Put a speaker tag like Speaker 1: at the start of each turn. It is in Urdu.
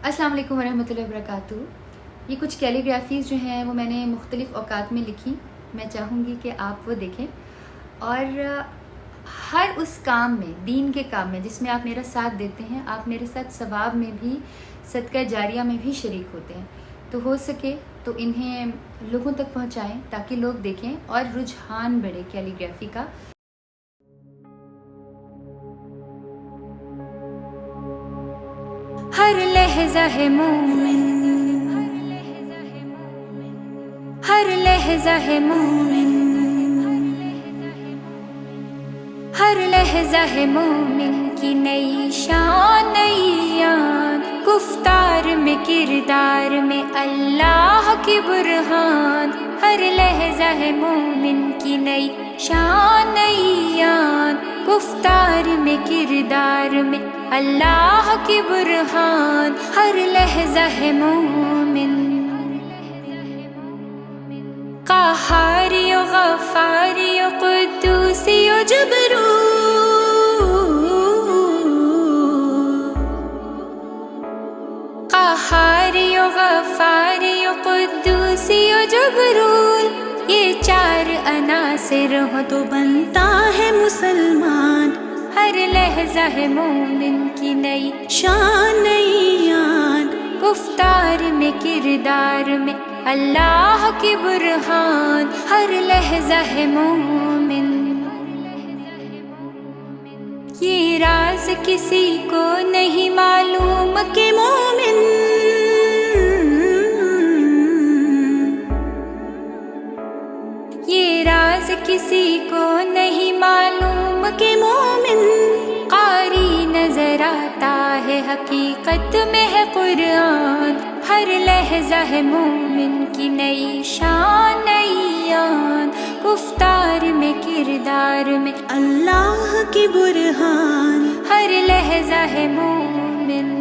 Speaker 1: السلام علیکم ورحمۃ اللہ وبرکاتہ۔ یہ کچھ کیلیگرافیز جو ہیں وہ میں نے مختلف اوقات میں لکھی، میں چاہوں گی کہ آپ وہ دیکھیں اور ہر اس کام میں، دین کے کام میں جس میں آپ میرا ساتھ دیتے ہیں، آپ میرے ساتھ ثواب میں بھی، صدقہ جاریہ میں بھی شریک ہوتے ہیں، تو ہو سکے تو انہیں لوگوں تک پہنچائیں تاکہ لوگ دیکھیں اور رجحان بڑھے کیلیگرافی کا۔
Speaker 2: ہر لحظہ ہے مومن، ہر لحظہ ہے مومن، ہر لحظہ ہے مومن کی نئی شان نئی یاد، گفتار میں کردار میں اللہ کی برہان، ہر لحظہ ہے مومن کی نئی شان نئی یاد، گفتار میں کردار میں اللہ کی برہان، ہر لحظہ ہے مومن، قہاری و غفاری و قدوسی و جبروت، قہاری و غفاری و قدوسی و جبروت، یہ چار عناصر ہو تو بنتا ہے مسلمان، ہر لحظہ ہے مومن کی نئی شان نئی یاد، گفتار میں کردار میں اللہ کی برہان، ہر لحظہ ہے مومن، یہ راز کسی کو نہیں معلوم کہ مومن، یہ راز کسی کو نہیں معلوم کہ مومن، قاری نظر آتا ہے حقیقت میں ہے قرآن، ہر لحظہ ہے مومن کی نئی شان نئی یاد، گفتار میں کردار میں اللہ کی برہان، ہر لحظہ ہے مومن۔